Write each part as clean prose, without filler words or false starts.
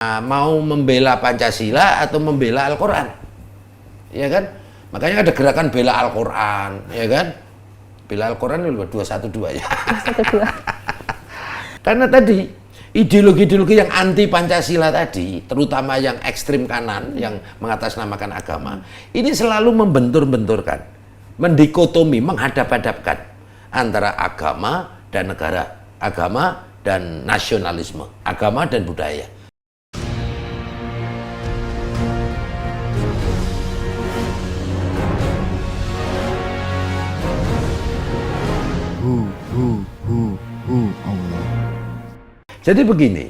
mau membela Pancasila atau membela Al-Quran, ya kan? Makanya ada gerakan bela Al-Quran, ya kan? Bela Al-Quran itu 212 ya. 212. Karena tadi ideologi-ideologi yang anti Pancasila tadi, terutama yang ekstrim kanan, yang mengatasnamakan agama, ini selalu membentur-benturkan, mendikotomi, menghadap-hadapkan antara agama dan negara, agama dan nasionalisme, agama dan budaya. Allah. Jadi begini,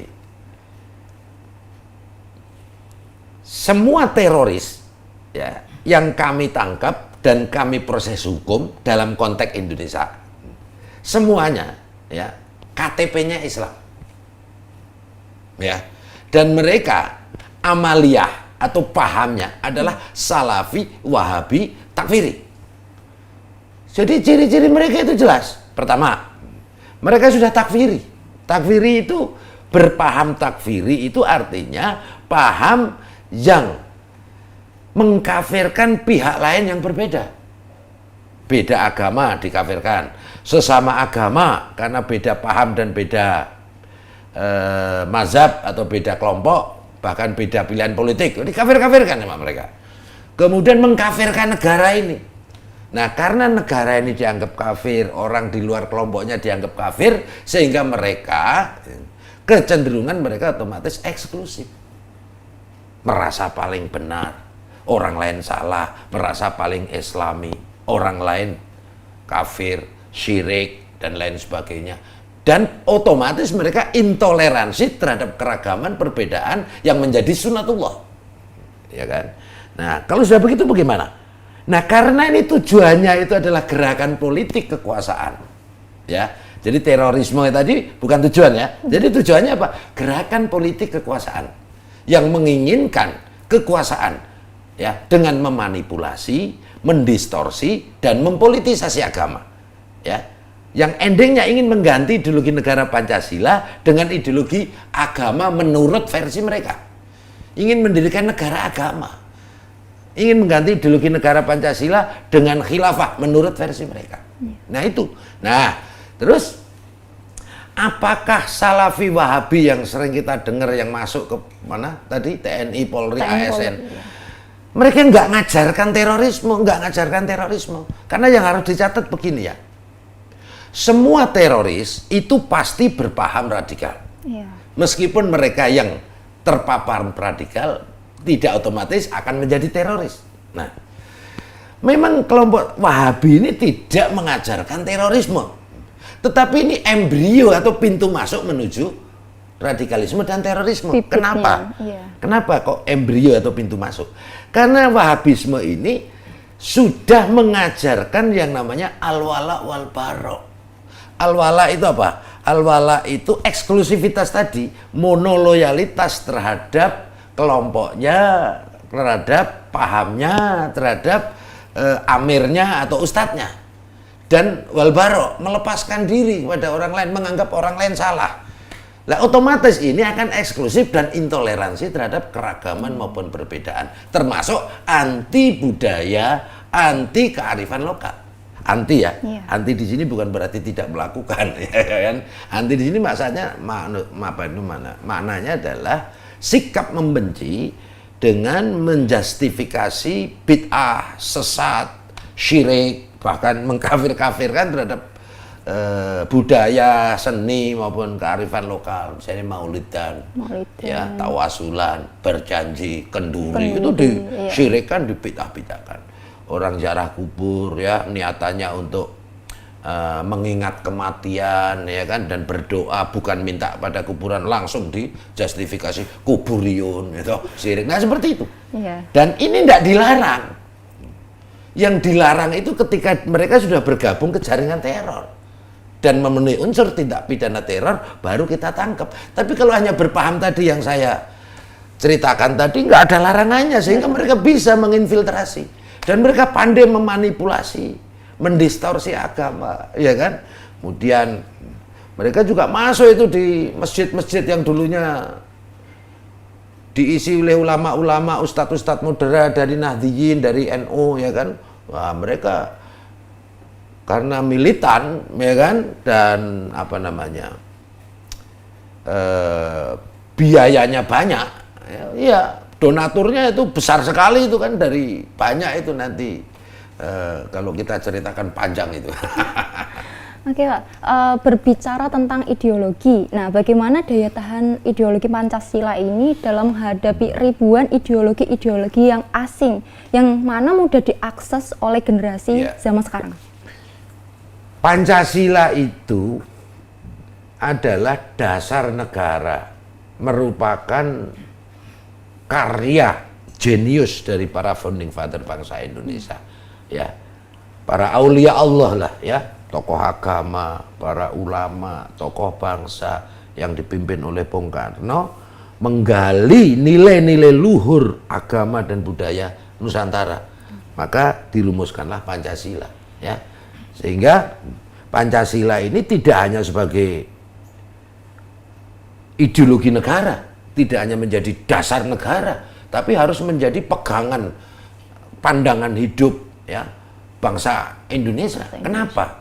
semua teroris ya yang kami tangkap dan kami proses hukum dalam konteks Indonesia, semuanya ya KTP-nya Islam, ya, dan mereka amaliyah atau pahamnya adalah Salafi, Wahabi, Takfiri. Jadi ciri-ciri mereka itu jelas. Pertama, mereka sudah takfiri. Takfiri itu, berpaham takfiri itu artinya paham yang mengkafirkan pihak lain yang berbeda. Beda agama dikafirkan, sesama agama karena beda paham dan beda mazhab atau beda kelompok, bahkan beda pilihan politik, dikafir-kafirkan sama mereka. Kemudian mengkafirkan negara ini. Nah, karena negara ini dianggap kafir, orang di luar kelompoknya dianggap kafir, sehingga mereka, kecenderungan mereka otomatis eksklusif. Merasa paling benar, orang lain salah, merasa paling islami, orang lain kafir, syirik, dan lain sebagainya. Dan otomatis mereka intoleransi terhadap keragaman perbedaan yang menjadi sunatullah. Ya kan? Nah, kalau sudah begitu bagaimana? Nah, karena ini tujuannya itu adalah gerakan politik kekuasaan, ya. Jadi terorisme tadi bukan tujuan ya. Jadi tujuannya apa? Gerakan politik kekuasaan yang menginginkan kekuasaan, ya, dengan memanipulasi, mendistorsi dan mempolitisasi agama, ya. Yang endingnya ingin mengganti ideologi negara Pancasila dengan ideologi agama menurut versi mereka. Ingin mendirikan negara agama. Ingin mengganti ideologi negara Pancasila dengan khilafah menurut versi mereka. Nah itu. Nah, terus apakah Salafi Wahabi yang sering kita dengar yang masuk ke mana tadi TNI, Polri, ASN, mereka nggak ngajarkan terorisme, karena yang harus dicatat begini ya, semua teroris itu pasti berpaham radikal, meskipun mereka yang terpapar radikal tidak otomatis akan menjadi teroris. Nah, memang kelompok Wahabi ini tidak mengajarkan terorisme, tetapi ini embrio atau pintu masuk menuju radikalisme dan terorisme. Bibitnya, kenapa? iya. Kenapa kok embrio atau pintu masuk? Karena Wahabisme ini sudah mengajarkan yang namanya al-wala wal bara. Al-wala itu apa? Al-wala itu eksklusivitas tadi, monoloyalitas terhadap kelompoknya, terhadap pahamnya, terhadap amirnya atau ustadznya. Dan walbaro, melepaskan diri kepada orang lain, menganggap orang lain salah. Nah, otomatis ini akan eksklusif dan intoleransi terhadap keragaman maupun perbedaan, termasuk anti budaya, anti kearifan lokal. Anti ya, anti di sini bukan berarti tidak melakukan, ya kan? Anti di sini maksudnya maknanya adalah sikap membenci dengan menjustifikasi bid'ah, sesat, syirik, bahkan mengkafir-kafirkan terhadap budaya, seni maupun kearifan lokal, misalnya maulidan, ya, tawasulan, berjanji, kenduri, itu disyirikkan, dibid'ah-bid'ahkan. Orang ziarah kubur ya niatannya untuk mengingat kematian, ya kan, dan berdoa bukan minta pada kuburan, langsung dijustifikasi kuburiyun itu syirik. Nah seperti itu. Dan ini tidak dilarang. Yang dilarang itu ketika mereka sudah bergabung ke jaringan teror dan memenuhi unsur tindak pidana teror, baru kita tangkap. Tapi kalau hanya berpaham tadi yang saya ceritakan tadi, nggak ada larangannya, sehingga mereka bisa menginfiltrasi dan mereka pandai memanipulasi, mendistorsi agama, ya kan? Kemudian mereka juga masuk itu di masjid-masjid yang dulunya diisi oleh ulama-ulama, ustadz-ustadz moderat dari Nahdliyin, dari NU, ya kan. Wah, mereka karena militan, ya kan, dan apa namanya, biayanya banyak, ya donaturnya itu besar sekali itu kan, dari banyak itu nanti kalau kita ceritakan panjang itu. Oke Pak, berbicara tentang ideologi, nah bagaimana daya tahan ideologi Pancasila ini dalam menghadapi ribuan ideologi-ideologi yang asing, yang mana mudah diakses oleh generasi zaman sekarang? Pancasila itu adalah dasar negara, merupakan karya jenius dari para founding father bangsa Indonesia, ya, para aulia Allah lah, ya, tokoh agama, para ulama, tokoh bangsa yang dipimpin oleh Bung Karno menggali nilai-nilai luhur agama dan budaya Nusantara, maka dirumuskanlah Pancasila, ya, sehingga Pancasila ini tidak hanya sebagai ideologi negara, tidak hanya menjadi dasar negara, tapi harus menjadi pegangan pandangan hidup, ya, bangsa Indonesia. Kenapa?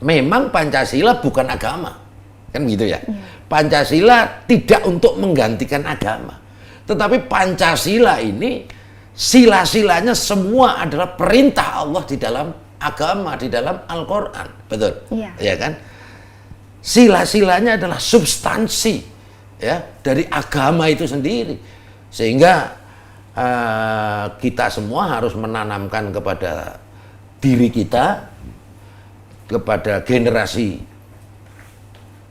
Memang Pancasila bukan agama, kan gitu ya. Pancasila tidak untuk menggantikan agama, tetapi Pancasila ini sila-silanya semua adalah perintah Allah di dalam agama, di dalam Al-Quran, betul? Ya kan? Sila-silanya adalah substansi, ya, dari agama itu sendiri, sehingga kita semua harus menanamkan kepada diri kita, kepada generasi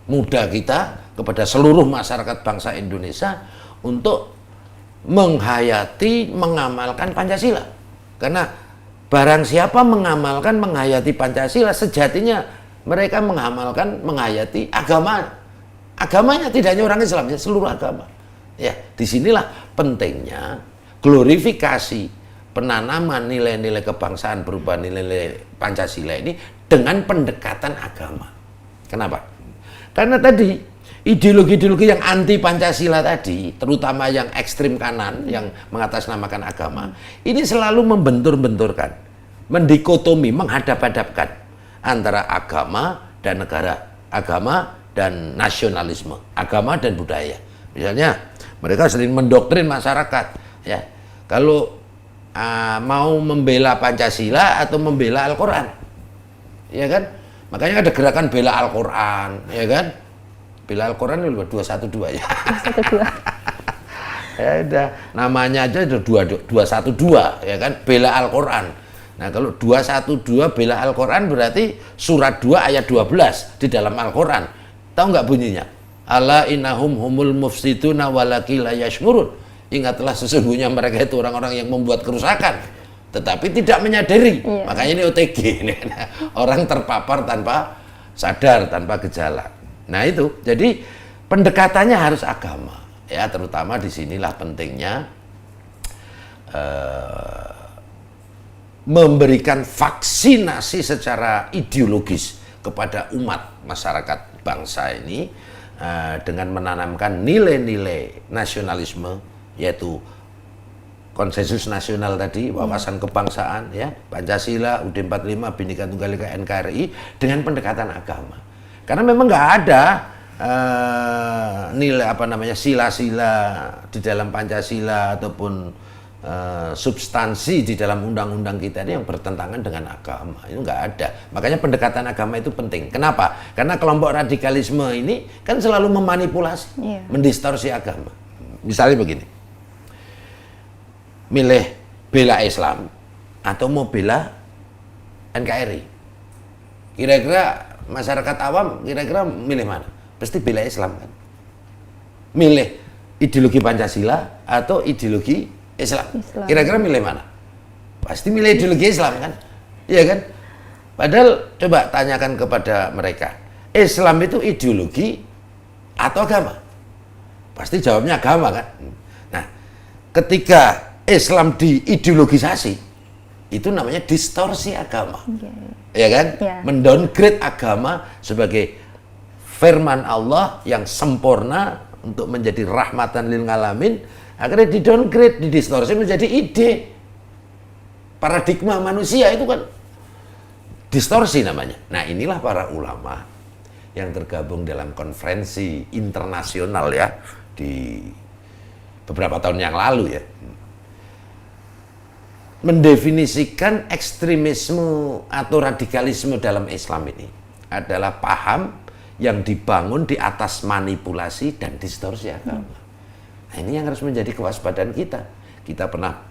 muda kita, kepada seluruh masyarakat bangsa Indonesia untuk menghayati, mengamalkan Pancasila. Karena barang siapa mengamalkan, menghayati Pancasila, sejatinya mereka mengamalkan, menghayati agama. Agamanya tidak hanya orang Islam, ya, seluruh agama. Ya, disinilah pentingnya glorifikasi penanaman nilai-nilai kebangsaan berupa nilai-nilai Pancasila ini dengan pendekatan agama. Kenapa? Karena tadi ideologi-ideologi yang anti Pancasila tadi, terutama yang ekstrim kanan yang mengatasnamakan agama, ini selalu membentur-benturkan, mendikotomi, menghadap-hadapkan antara agama dan negara, agama dan nasionalisme, agama dan budaya. Misalnya mereka sering mendoktrin masyarakat, ya, kalau mau membela Pancasila atau membela Al-Quran, ya kan? Makanya ada gerakan bela Al-Quran, ya kan? Bela Al-Quran itu 212 ya. 212. Ya udah, namanya aja udah 212, ya kan? Bela Al-Quran. Nah, kalau 212 bela Al-Quran berarti surat 2 ayat 12 di dalam Al-Quran. Tahu nggak bunyinya? Ala innahum humul mufsiduna walaki la yashmurun. Ingatlah sesungguhnya mereka itu orang-orang yang membuat kerusakan, tetapi tidak menyadari. Makanya ini OTG, ini orang terpapar tanpa sadar, tanpa gejala. Nah itu, jadi pendekatannya harus agama, ya, terutama disinilah pentingnya memberikan vaksinasi secara ideologis kepada umat masyarakat bangsa ini dengan menanamkan nilai-nilai nasionalisme, yaitu konsensus nasional tadi, wawasan kebangsaan, ya, Pancasila, UUD 45, Bhinneka Tunggal Ika, NKRI, dengan pendekatan agama. Karena memang nggak ada nilai apa namanya sila-sila di dalam Pancasila ataupun substansi di dalam undang-undang kita ini yang bertentangan dengan agama. Itu nggak ada. Makanya pendekatan agama itu penting. Kenapa? Karena kelompok radikalisme ini kan selalu memanipulasi, mendistorsi agama. Misalnya begini, milih bela Islam atau mau bela NKRI, kira-kira masyarakat awam kira-kira milih mana? Pasti bela Islam kan? Milih ideologi Pancasila atau ideologi Islam? Kira-kira milih mana? Pasti milih ideologi Islam kan? Iya kan? Padahal coba tanyakan kepada mereka, Islam itu ideologi atau agama? Pasti jawabnya agama kan? Nah, ketika Islam diideologisasi, itu namanya distorsi agama, ya kan? Mendowngrade agama sebagai firman Allah yang sempurna untuk menjadi rahmatan lil alamin, Akhirnya di downgrade, didistorsi menjadi ide. Paradigma manusia itu kan distorsi namanya. Nah, inilah para ulama yang tergabung dalam konferensi internasional ya di beberapa tahun yang lalu ya, mendefinisikan ekstremisme atau radikalisme dalam Islam ini adalah paham yang dibangun di atas manipulasi dan distorsi agama. Nah, ini yang harus menjadi kewaspadaan kita. Kita pernah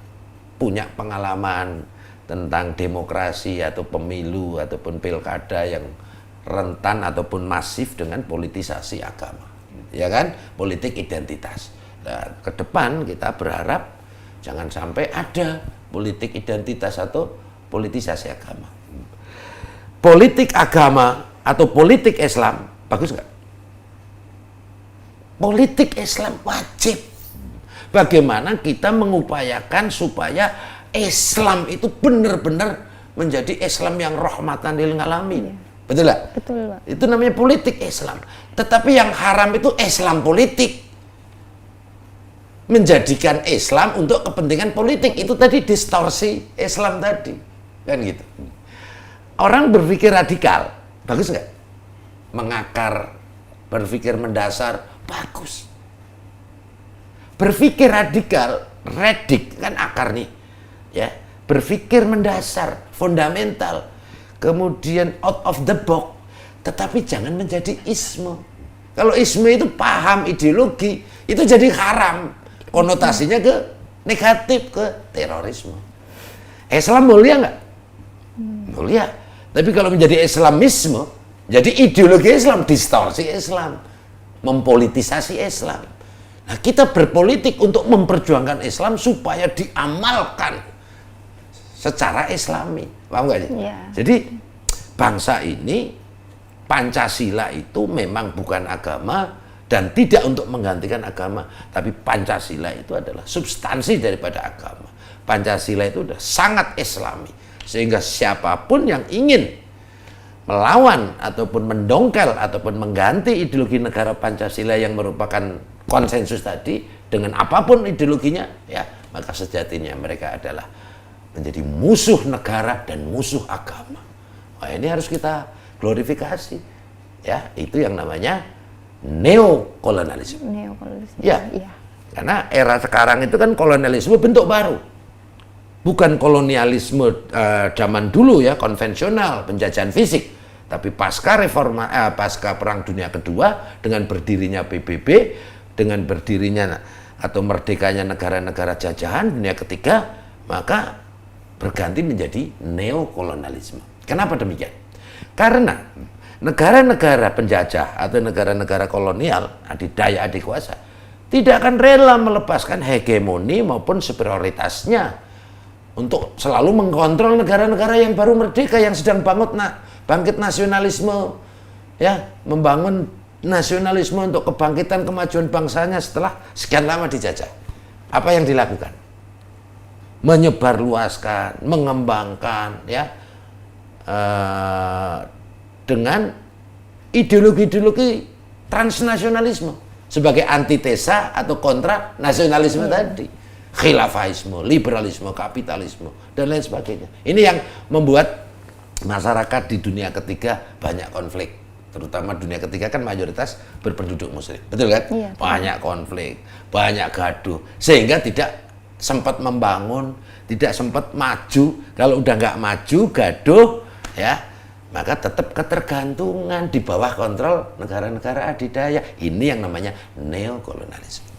punya pengalaman tentang demokrasi atau pemilu ataupun pilkada yang rentan ataupun masif dengan politisasi agama. Ya kan? Politik identitas. Nah, ke depan kita berharap jangan sampai ada politik identitas atau politisasi agama. Politik agama atau politik Islam bagus nggak? Politik Islam wajib. Bagaimana kita mengupayakan supaya Islam itu benar-benar menjadi Islam yang rahmatan lil alamin. Iya. Betul nggak? Betul, Pak. Itu namanya politik Islam. Tetapi yang haram itu Islam politik. Menjadikan Islam untuk kepentingan politik. Itu tadi distorsi Islam tadi. Kan gitu. Orang berpikir radikal. Bagus nggak? Mengakar, berpikir mendasar. Bagus. Berpikir radikal, redik kan akar nih, ya. Berpikir mendasar, fundamental, kemudian out of the box, tetapi jangan menjadi isme. Kalau isme itu paham ideologi, itu jadi haram, konotasinya ke negatif, ke terorisme. Islam mulia nggak? Mulia. Tapi kalau menjadi Islamisme, jadi ideologi Islam, distorsi Islam, mempolitisasi Islam. Nah, kita berpolitik untuk memperjuangkan Islam supaya diamalkan secara Islami. Paham nggak sih? Ya. Jadi bangsa ini, Pancasila itu memang bukan agama dan tidak untuk menggantikan agama. Tapi Pancasila itu adalah substansi daripada agama. Pancasila itu sudah sangat Islami. Sehingga siapapun yang ingin melawan ataupun mendongkel ataupun mengganti ideologi negara Pancasila yang merupakan konsensus tadi dengan apapun ideologinya, ya, maka sejatinya mereka adalah menjadi musuh negara dan musuh agama. Wah, ini harus kita glorifikasi, ya. Itu yang namanya neokolonialisme. Neokolonialisme. Ya, Iya. karena era sekarang itu kan kolonialisme bentuk baru, bukan kolonialisme zaman dulu ya, konvensional penjajahan fisik. Tapi pasca pasca Perang Dunia Kedua dengan berdirinya PBB, dengan berdirinya atau merdekanya negara-negara jajahan dunia ketiga, maka berganti menjadi neokolonialisme. Kenapa demikian? Karena negara-negara penjajah atau negara-negara kolonial, adidaya adikuasa, tidak akan rela melepaskan hegemoni maupun superioritasnya untuk selalu mengkontrol negara-negara yang baru merdeka, yang sedang bangkit nasionalisme, ya, membangun nasionalisme untuk kebangkitan kemajuan bangsanya setelah sekian lama dijajah. Apa yang dilakukan? Menyebarluaskan, mengembangkan, ya, dengan ideologi-ideologi transnasionalisme sebagai antitesa atau kontra nasionalisme tadi. Khilafahisme, liberalisme, kapitalisme, dan lain sebagainya. Ini yang membuat masyarakat di dunia ketiga banyak konflik. Terutama dunia ketiga kan mayoritas berpenduduk muslim, betul kan? Iya, banyak konflik, banyak gaduh, sehingga tidak sempat membangun, tidak sempat maju. Kalau udah nggak maju, gaduh, ya, maka tetap ketergantungan di bawah kontrol negara-negara adidaya. Ini yang namanya neokolonialisme.